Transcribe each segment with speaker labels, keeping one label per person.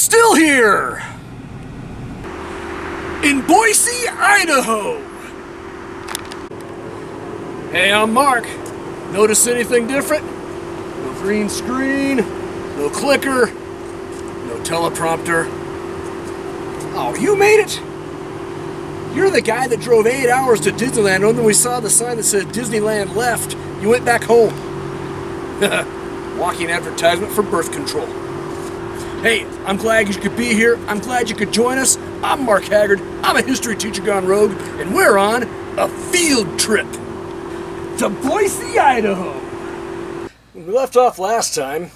Speaker 1: still here! In Boise, Idaho! Hey, I'm Mark. Notice anything different? No green screen, no clicker, no teleprompter. Oh, you made it? You're the guy that drove 8 hours to Disneyland, and when we saw the sign that said Disneyland left, you went back home. Walking advertisement for birth control. Hey, I'm glad you could be here. I'm glad you could join us. I'm Mark Haggard. I'm a history teacher gone rogue, and we're on a field trip to Boise, Idaho. When we left off last time,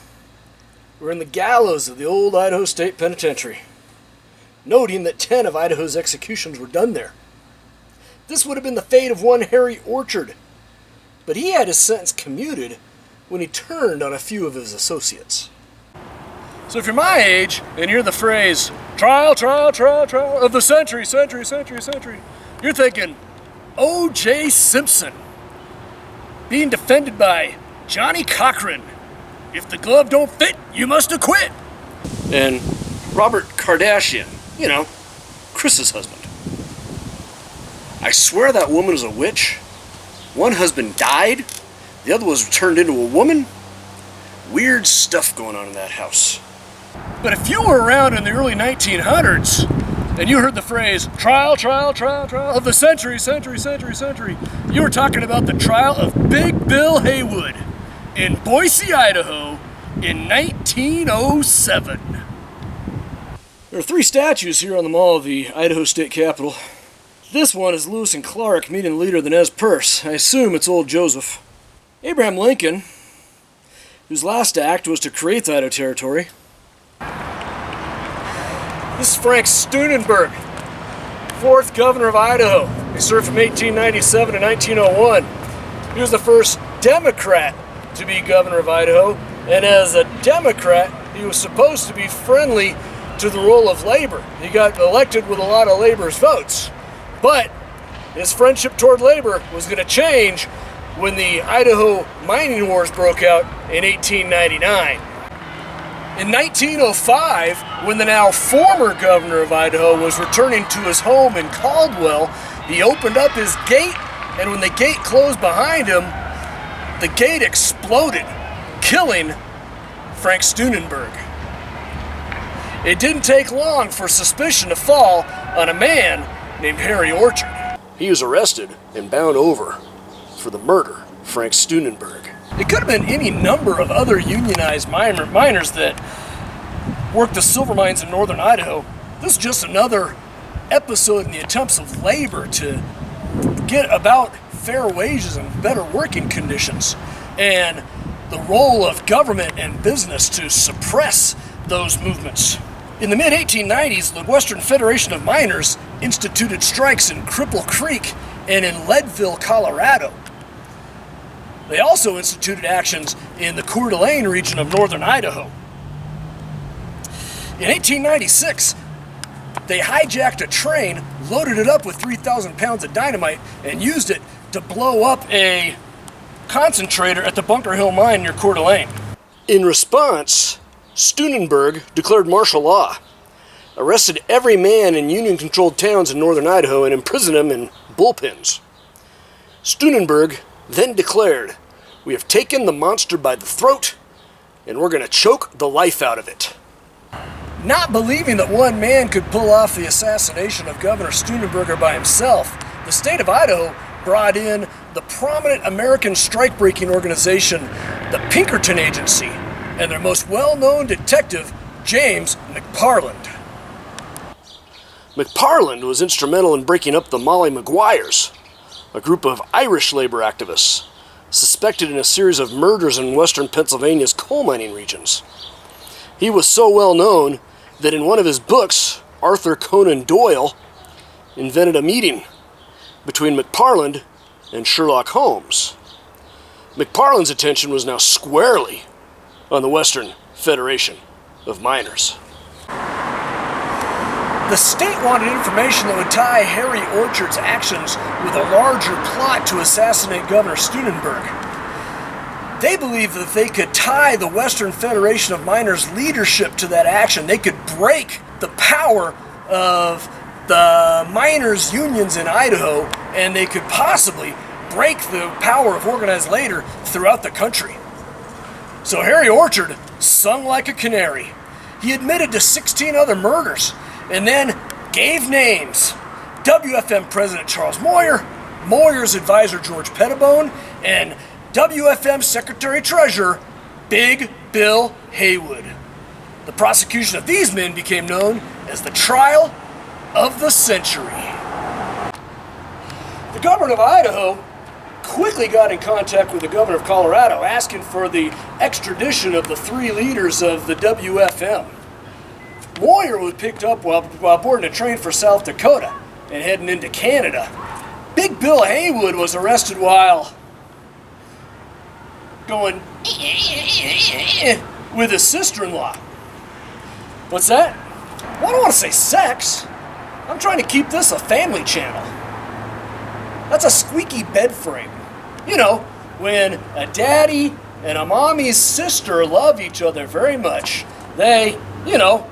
Speaker 1: we're in the gallows of the old Idaho State Penitentiary, noting that 10 of Idaho's executions were done there. This would have been the fate of one Harry Orchard, but he had his sentence commuted when he turned on a few of his associates. So if you're my age and you're the phrase, trial of the century, you're thinking, O.J. Simpson being defended by Johnny Cochran. If the glove don't fit, you must acquit. And Robert Kardashian, you know, Chris's husband. I swear that woman was a witch. One husband died, the other was turned into a woman. Weird stuff going on in that house. But if you were around in the early 1900s and you heard the phrase, trial of the century, you were talking about the trial of Big Bill Haywood in Boise, Idaho in 1907. There are 3 statues here on the mall of the Idaho State Capitol. This one is Lewis and Clark meeting later than Nez Perce. I assume it's old Joseph. Abraham Lincoln, whose last act was to create the Idaho Territory. This is Frank Steunenberg, 4th governor of Idaho. He served from 1897 to 1901. He was the first Democrat to be governor of Idaho, and as a Democrat, he was supposed to be friendly to the role of labor. He got elected with a lot of labor's votes, but his friendship toward labor was going to change when the Idaho mining wars broke out in 1899. In 1905, when the now former governor of Idaho was returning to his home in Caldwell, he opened up his gate, and when the gate closed behind him, the gate exploded, killing Frank Steunenberg. It didn't take long for suspicion to fall on a man named Harry Orchard. He was arrested and bound over for the murder of Frank Steunenberg. It could have been any number of other unionized miners that worked the silver mines in northern Idaho. This is just another episode in the attempts of labor to get about fair wages and better working conditions, and the role of government and business to suppress those movements. In the mid-1890s, the Western Federation of Miners instituted strikes in Cripple Creek and in Leadville, Colorado. They also instituted actions in the Coeur d'Alene region of northern Idaho. In 1896, they hijacked a train, loaded it up with 3,000 pounds of dynamite, and used it to blow up a concentrator at the Bunker Hill mine near Coeur d'Alene. In response, Steunenberg declared martial law, arrested every man in Union-controlled towns in northern Idaho, and imprisoned them in bullpens. Steunenberg then declared, "We have taken the monster by the throat, and we're going to choke the life out of it." Not believing that one man could pull off the assassination of Governor Steunenberg by himself, the state of Idaho brought in the prominent American strike-breaking organization, the Pinkerton Agency, and their most well-known detective, James McParland. McParland was instrumental in breaking up the Molly Maguires, a group of Irish labor activists suspected in a series of murders in western Pennsylvania's coal mining regions. He was so well known that in one of his books, Arthur Conan Doyle invented a meeting between McParland and Sherlock Holmes. McParland's attention was now squarely on the Western Federation of Miners. The state wanted information that would tie Harry Orchard's actions with a larger plot to assassinate Governor Steunenberg. They believed that if they could tie the Western Federation of Miners leadership to that action, they could break the power of the miners' unions in Idaho, and they could possibly break the power of organized labor throughout the country. So Harry Orchard sung like a canary. He admitted to 16 other murders and then gave names. WFM President Charles Moyer, Moyer's advisor George Pettibone, and WFM Secretary-Treasurer Big Bill Haywood. The prosecution of these men became known as the trial of the century. The governor of Idaho quickly got in contact with the governor of Colorado, asking for the extradition of the 3 leaders of the WFM. Moyer was picked up while boarding a train for South Dakota and heading into Canada. Big Bill Haywood was arrested while going with his sister-in-law. What's that? Well, I don't want to say sex. I'm trying to keep this a family channel. That's a squeaky bed frame. You know, when a daddy and a mommy's sister love each other very much, they, you know,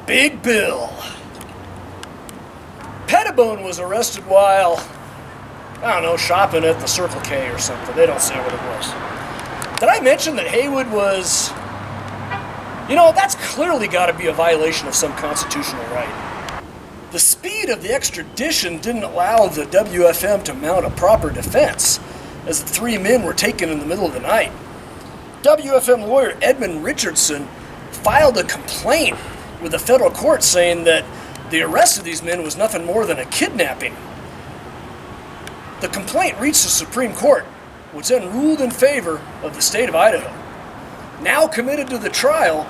Speaker 1: Big Bill. Pettibone was arrested while, I don't know, shopping at the Circle K or something. They don't say what it was. Did I mention that Haywood was, you know, that's clearly got to be a violation of some constitutional right. The speed of the extradition didn't allow the WFM to mount a proper defense, as the 3 men were taken in the middle of the night. WFM lawyer Edmund Richardson filed a complaint with the federal court saying that the arrest of these men was nothing more than a kidnapping. The complaint reached the Supreme Court, which then ruled in favor of the state of Idaho. Now committed to the trial,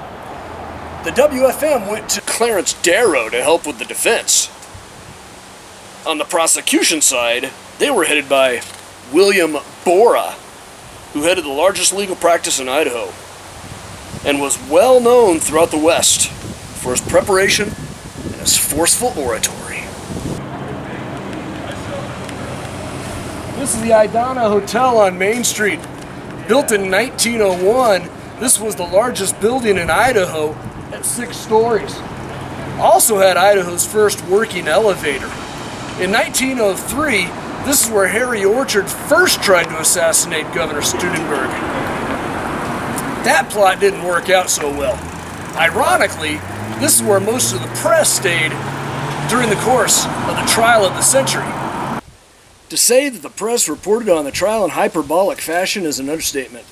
Speaker 1: the WFM went to Clarence Darrow to help with the defense. On the prosecution side, they were headed by William Bora, who headed the largest legal practice in Idaho, and was well known throughout the West for his preparation and his forceful oratory. This is the Idana Hotel on Main Street. Built in 1901, this was the largest building in Idaho at 6 stories. Also had Idaho's first working elevator. In 1903, this is where Harry Orchard first tried to assassinate Governor Steunenberg. That plot didn't work out so well. Ironically, this is where most of the press stayed during the course of the trial of the century. To say that the press reported on the trial in hyperbolic fashion is an understatement.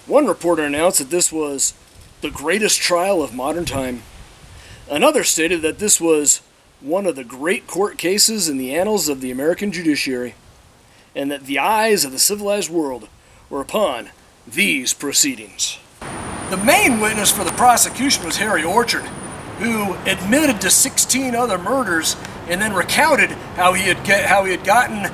Speaker 1: One reporter announced that this was the greatest trial of modern time. Another stated that this was one of the great court cases in the annals of the American judiciary, and that the eyes of the civilized world were upon these proceedings. The main witness for the prosecution was Harry Orchard, who admitted to 16 other murders and then recounted how he had gotten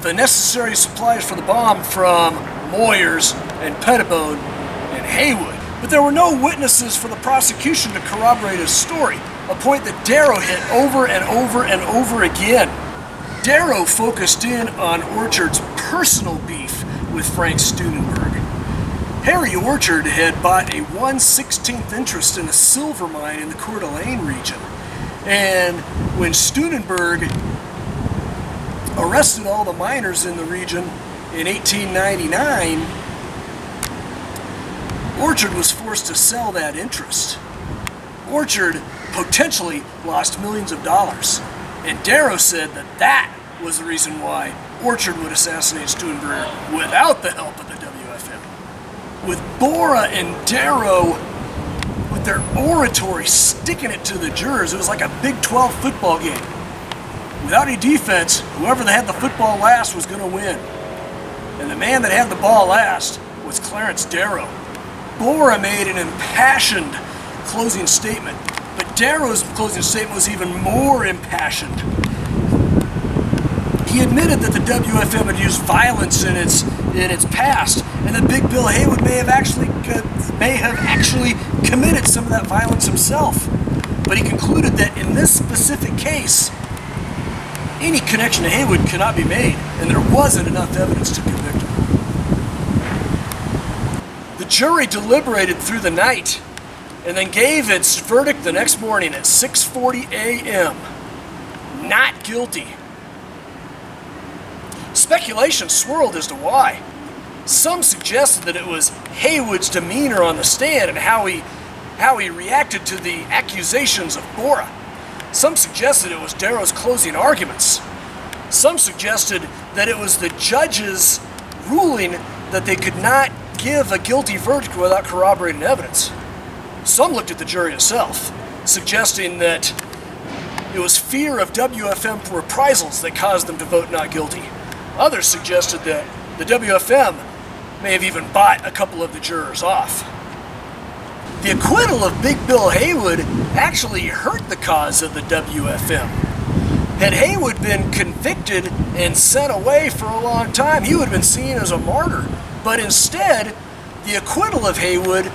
Speaker 1: the necessary supplies for the bomb from Moyers and Pettibone and Haywood. But there were no witnesses for the prosecution to corroborate his story, a point that Darrow hit over and over and over again. Darrow focused in on Orchard's personal beef with Frank Steunenberg. Harry Orchard had bought a 1/16th interest in a silver mine in the Coeur d'Alene region. And when Steunenberg arrested all the miners in the region in 1899, Orchard was forced to sell that interest. Orchard potentially lost millions of dollars. And Darrow said that that was the reason why Orchard would assassinate Steunenberg without the help of the WFM. With Bora and Darrow, with their oratory sticking it to the jurors, it was like a Big 12 football game. Without any defense, whoever had the football last was going to win. And the man that had the ball last was Clarence Darrow. Bora made an impassioned closing statement, but Darrow's closing statement was even more impassioned. He admitted that the WFM had used violence in its past, and that Big Bill Haywood may have actually committed some of that violence himself. But he concluded that in this specific case, any connection to Haywood cannot be made, and there wasn't enough evidence to convict him. The jury deliberated through the night and then gave its verdict the next morning at 6:40 a.m. Not guilty. Speculation swirled as to why. Some suggested that it was Haywood's demeanor on the stand and how he reacted to the accusations of Bora. Some suggested it was Darrow's closing arguments. Some suggested that it was the judge's ruling that they could not give a guilty verdict without corroborating evidence. Some looked at the jury itself, suggesting that it was fear of WFM reprisals that caused them to vote not guilty. Others suggested that the WFM may have even bought a couple of the jurors off. The acquittal of Big Bill Haywood actually hurt the cause of the WFM. Had Haywood been convicted and sent away for a long time, he would have been seen as a martyr. But instead, the acquittal of Haywood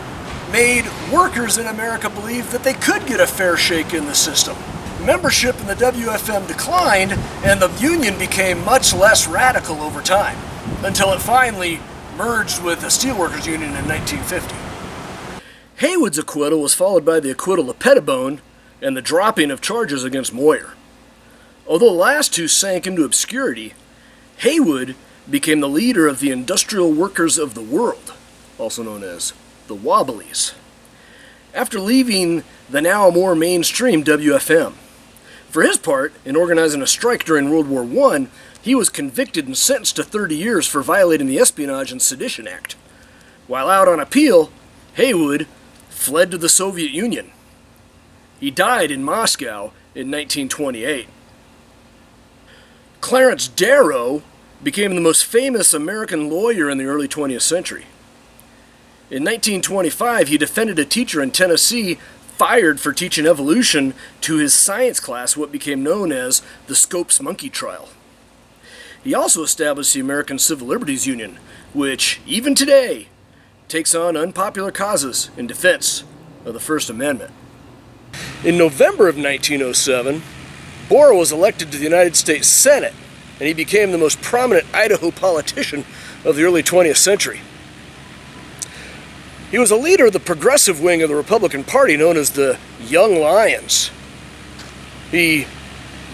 Speaker 1: made workers in America believe that they could get a fair shake in the system. Membership in the WFM declined, and the union became much less radical over time, until it finally merged with the Steelworkers Union in 1950. Haywood's acquittal was followed by the acquittal of Pettibone and the dropping of charges against Moyer. Although the last two sank into obscurity, Haywood became the leader of the Industrial Workers of the World, also known as the Wobblies, after leaving the now more mainstream WFM. For his part, in organizing a strike during World War I, he was convicted and sentenced to 30 years for violating the Espionage and Sedition Act. While out on appeal, Haywood fled to the Soviet Union. He died in Moscow in 1928. Clarence Darrow became the most famous American lawyer in the early 20th century. In 1925, he defended a teacher in Tennessee fired for teaching evolution to his science class, what became known as the Scopes Monkey Trial. He also established the American Civil Liberties Union, which, even today, takes on unpopular causes in defense of the First Amendment. In November of 1907, Bora was elected to the United States Senate, and he became the most prominent Idaho politician of the early 20th century. He was a leader of the progressive wing of the Republican Party known as the Young Lions. He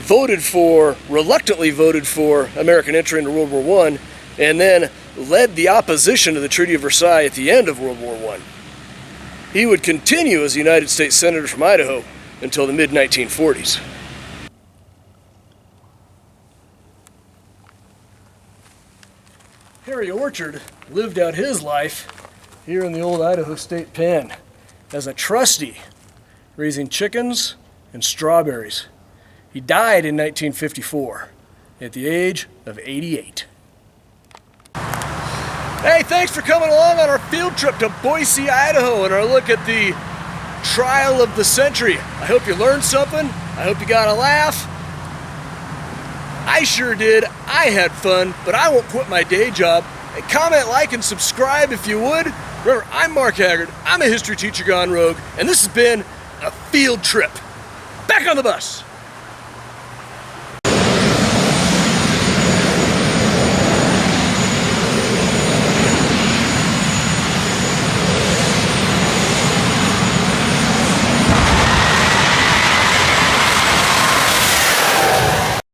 Speaker 1: reluctantly voted for American entry into World War I, and then led the opposition to the Treaty of Versailles at the end of World War I. He would continue as a United States Senator from Idaho until the mid-1940s. Harry Orchard lived out his life here in the old Idaho State Pen as a trustee, raising chickens and strawberries. He died in 1954 at the age of 88. Hey, thanks for coming along on our field trip to Boise, Idaho, and our look at the trial of the century. I hope you learned something. I hope you got a laugh. I sure did. I had fun, but I won't quit my day job. Hey, comment, like, and subscribe if you would. Remember, I'm Mark Haggard. I'm a history teacher gone rogue, and this has been a field trip. Back on the bus.